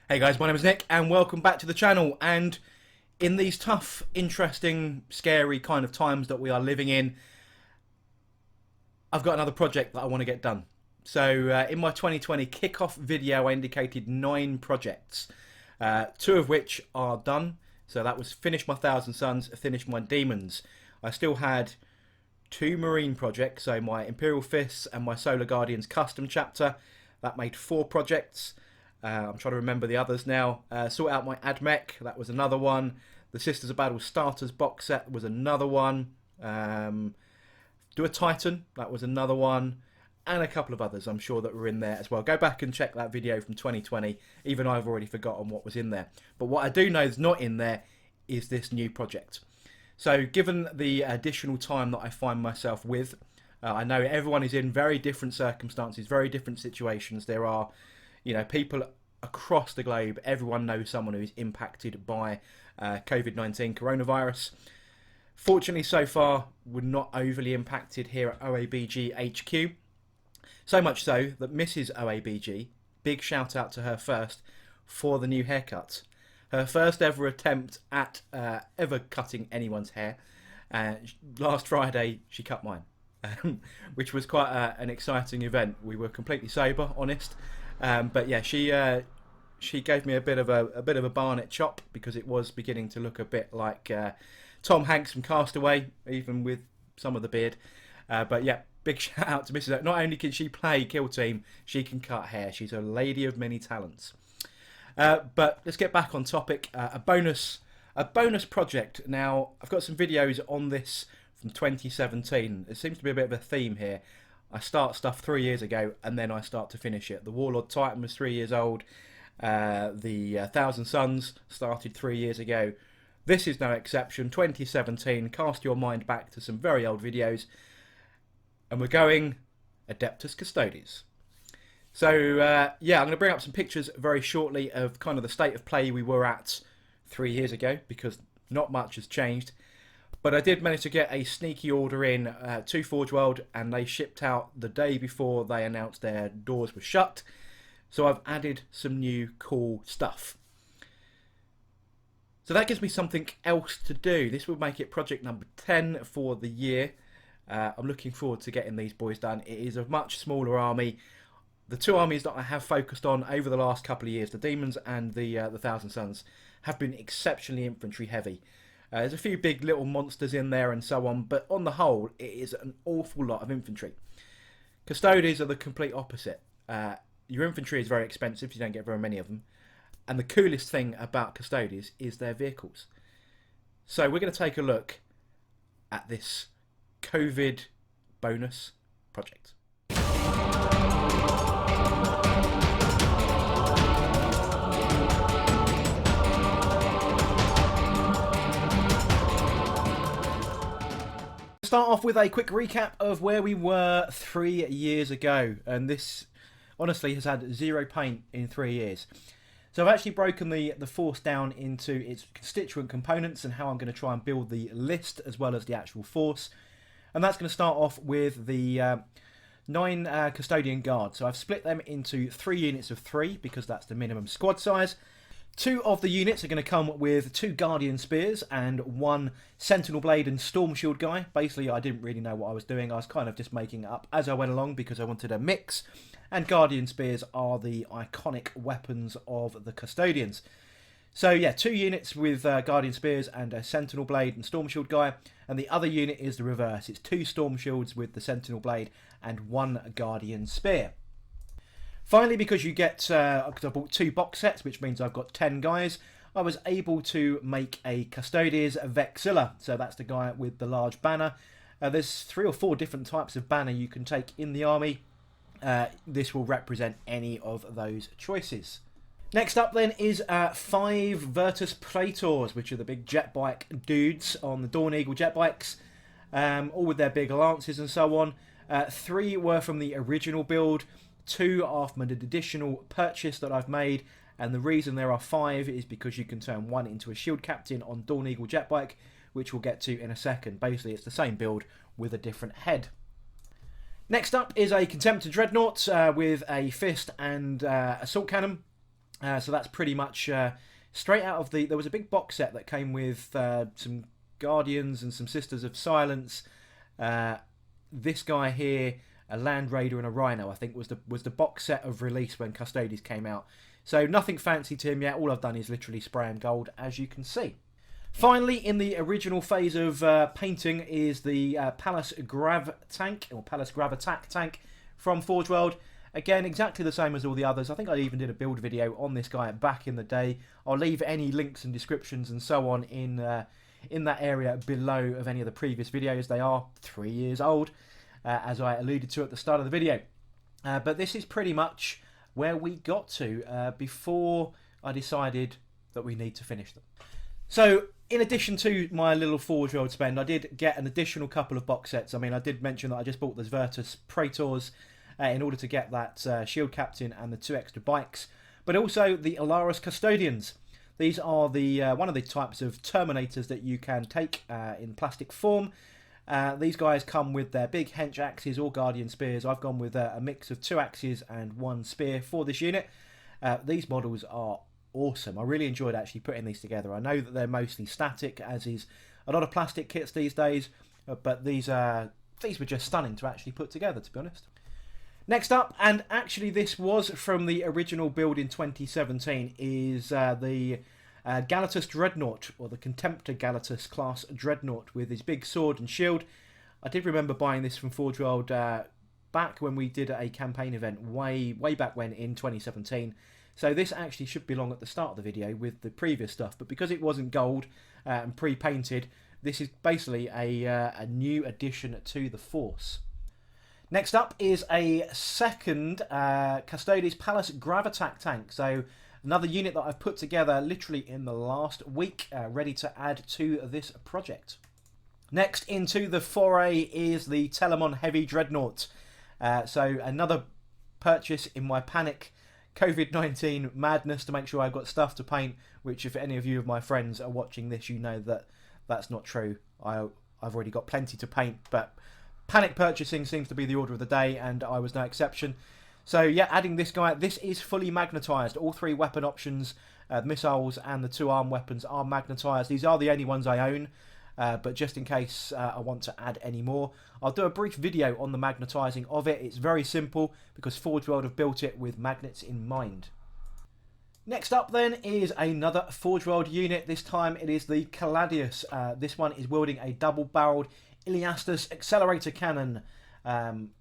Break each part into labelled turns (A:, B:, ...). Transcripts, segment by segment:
A: Hey guys, my name is Nick and welcome back to the channel. And in these tough, interesting, scary kind of times that we are living in, I've got another project that I want to get done. So in my 2020 kickoff video I indicated 9 projects, 2 of which are done. So that was finish my Thousand Suns, finish my Demons. I still had 2 Marine projects, so my Imperial Fists and my Solar Guardians custom chapter. That made 4 projects. I'm trying to remember the others now. Sort out my AdMech, that was another one. The Sisters of Battle Starters box set was another one. Do a Titan, that was another one. And a couple of others I'm sure that were in there as well. Go back and check that video from 2020. Even I've already forgotten what was in there. But what I do know is not in there is this new project. So given the additional time that I find myself with, I know everyone is in very different circumstances, very different situations. There are, people across the globe. Everyone knows someone who is impacted by COVID-19 coronavirus. Fortunately, so far, we're not overly impacted here at OABG HQ. So much so that Mrs. OABG, big shout out to her first for the new haircut. Her first ever attempt at ever cutting anyone's hair. Last Friday, she cut mine, which was quite an exciting event. We were completely sober, honest. But yeah, she gave me a bit of a barnet chop because it was beginning to look a bit like Tom Hanks from Castaway, even with some of the beard. But yeah, big shout out to Mrs. O. Not only can she play Kill Team, she can cut hair. She's a lady of many talents. But let's get back on topic. A bonus project. Now, I've got some videos on this from 2017. It seems to be a bit of a theme here. I start stuff 3 years ago and then I start to finish it. The Warlord Titan was 3 years old. The Thousand Suns started 3 years ago. This is no exception. 2017. Cast your mind back to some very old videos. And we're going Adeptus Custodes. So yeah, I'm going to bring up some pictures very shortly of kind of the state of play we were at 3 years ago, because not much has changed. But I did manage to get a sneaky order in to Forge World, and they shipped out the day before they announced their doors were shut. So I've added some new cool stuff. So that gives me something else to do. This will make it project number 10 for the year. I'm looking forward to getting these boys done. It is a much smaller army. The 2 armies that I have focused on over the last couple of years, the Demons and the Thousand Suns, have been exceptionally infantry heavy. There's a few big little monsters in there and so on, but on the whole, it is an awful lot of infantry. Custodes are the complete opposite. Your infantry is very expensive, you don't get very many of them. And the coolest thing about Custodes is their vehicles. So we're going to take a look at this COVID bonus project. Start off with a quick recap of where we were 3 years ago, and this honestly has had 0 paint in 3 years. So I've actually broken the force down into its constituent components and how I'm going to try and build the list as well as the actual force. And that's going to start off with the 9 Custodian Guard. So I've split them into 3 units of 3 because that's the minimum squad size. 2 of the units are going to come with 2 Guardian Spears and 1 Sentinel Blade and Storm Shield guy. Basically, I didn't really know what I was doing. I was kind of just making it up as I went along because I wanted a mix. And Guardian Spears are the iconic weapons of the Custodians. So yeah, 2 units with Guardian Spears and a Sentinel Blade and Storm Shield guy. And the other unit is the reverse. It's 2 Storm Shields with the Sentinel Blade and 1 Guardian Spear. Finally, because you get, because I bought 2 box sets, which means I've got 10 guys, I was able to make a Custodes Vexilla. So that's the guy with the large banner. There's 3 or 4 different types of banner you can take in the army. This will represent any of those choices. Next up then is 5 Virtus Praetors, which are the big jet bike dudes on the Dawn Eagle jet bikes, all with their big lances and so on. 3 were from the original build. 2 are from an additional purchase that I've made, and the reason there are 5 is because you can turn 1 into a shield captain on Dawn Eagle jet bike, which we'll get to in a second. Basically, it's the same build with a different head. Next up is a Contemptor Dreadnought with a fist and assault cannon. So that's pretty much straight out of the... There was a big box set that came with some Guardians and some Sisters of Silence. This guy here, a Land Raider and a Rhino, I think was the box set of release when Custodians came out. So nothing fancy to him yet. All I've done is literally spray him gold, as you can see. Finally, in the original phase of painting is the Pallas Grav Tank, or Pallas Grav Attack Tank from Forge World. Again, exactly the same as all the others. I think I even did a build video on this guy back in the day. I'll leave any links and descriptions and so on in that area below of any of the previous videos. They are 3 years old, as I alluded to at the start of the video. But this is pretty much where we got to before I decided that we need to finish them. So, in addition to my little Forge World spend, I did get an additional couple of box sets. I mean, I did mention that I just bought the Virtus Praetors in order to get that Shield Captain and the 2 extra bikes, but also the Alaris Custodians. These are the one of the types of Terminators that you can take in plastic form. These guys come with their big hench axes or Guardian spears. I've gone with a mix of 2 axes and 1 spear for this unit. These models are awesome. I really enjoyed actually putting these together. I know that they're mostly static, as is a lot of plastic kits these days, but these were just stunning to actually put together, to be honest. Next up, and actually this was from the original build in 2017, is the Galatus Dreadnought, or the Contemptor Galatus class Dreadnought with his big sword and shield. I did remember buying this from Forge World back when we did a campaign event way back when in 2017. So this actually should belong at the start of the video with the previous stuff, but because it wasn't gold and pre-painted, this is basically a new addition to the force. Next up is a second Custodian's Pallas Grav Tank. So another unit that I've put together literally in the last week, ready to add to this project. Next into the foray is the Telemon Heavy Dreadnought. So another purchase in my panic COVID-19 madness to make sure I've got stuff to paint, which if any of you of my friends are watching this, you know that that's not true. I've already got plenty to paint, but panic purchasing seems to be the order of the day, and I was no exception. So yeah, adding this guy, this is fully magnetised. All 3 weapon options, missiles and the 2 arm weapons are magnetised. These are the only ones I own, but just in case I want to add any more, I'll do a brief video on the magnetising of it. It's very simple because Forge World have built it with magnets in mind. Next up then is another Forge World unit. This time it is the Caladius. This one is wielding a double-barreled Iliastus accelerator cannon,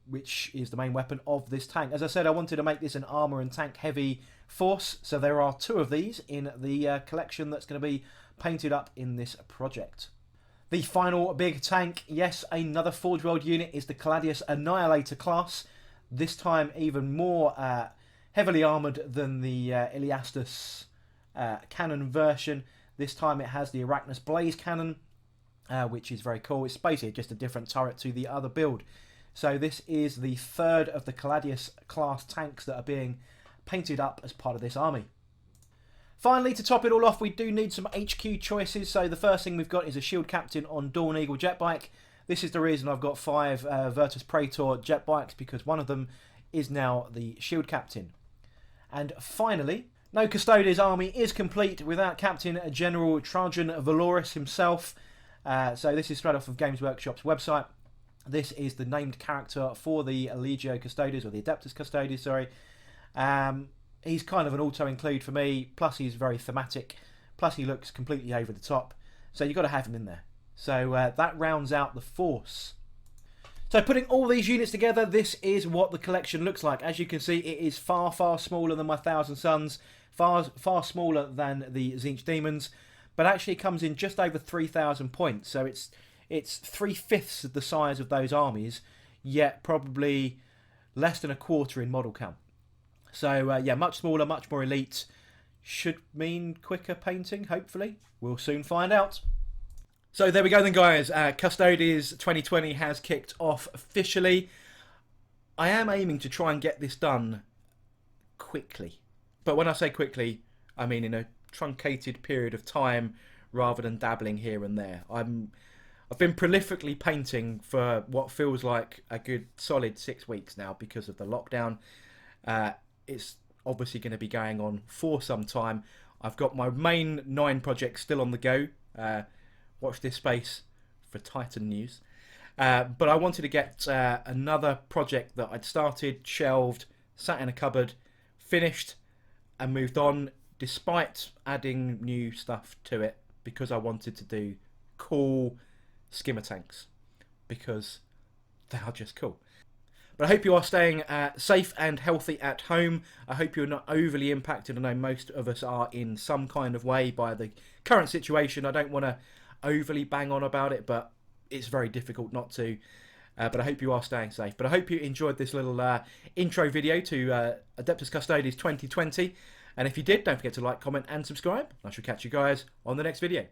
A: which is the main weapon of this tank. As I said, I wanted to make this an armour and tank heavy force, so there are 2 of these in the collection that's going to be painted up in this project. The final big tank, yes, another Forge World unit, is the Caladius Annihilator class. This time even more heavily armoured than the Iliastus cannon version. This time it has the Arachnus Blaze cannon, which is very cool. It's basically just a different turret to the other build. So this is the 3rd of the Caladius class tanks that are being painted up as part of this army. Finally, to top it all off, we do need some HQ choices. So the first thing we've got is a Shield Captain on Dawn Eagle jet bike. This is the reason I've got 5 Virtus Praetor jet bikes, because one of them is now the Shield Captain. And finally, no Custodian's army is complete without Captain General Trajan Valoris himself. So this is straight off of Games Workshop's website. This is the named character for the Legio Custodes, or the Adeptus Custodes, sorry. He's kind of an auto-include for me, plus he's very thematic, plus he looks completely over the top, so you've got to have him in there. So that rounds out the force. So putting all these units together, this is what the collection looks like. As you can see, it is far smaller than my Thousand Suns, far smaller than the Tzeentch Demons, but actually comes in just over 3,000 points, so it's 3/5 of the size of those armies, yet probably less than a quarter in model count. So yeah, much smaller, much more elite. Should mean quicker painting, hopefully. We'll soon find out. So there we go then, guys. Custodians 2020 has kicked off officially. I am aiming to try and get this done quickly. But when I say quickly, I mean in a truncated period of time rather than dabbling here and there. I've been prolifically painting for what feels like a good solid 6 weeks now because of the lockdown. obviously going to be going on for some time. I've got my main 9 projects still on the go. Watch this space for Titan news. But I wanted to get another project that I'd started, shelved, sat in a cupboard, finished and moved on, despite adding new stuff to it, because I wanted to do cool skimmer tanks, because they are just cool. But I hope you are staying safe and healthy at home. I hope you're not overly impacted. I know most of us are in some kind of way by the current situation. I don't want to overly bang on about it, but it's very difficult not to. But I hope you are staying safe. But I hope you enjoyed this little intro video to Adeptus Custodes 2020. And if you did, don't forget to like, comment and subscribe. I shall catch you guys on the next video.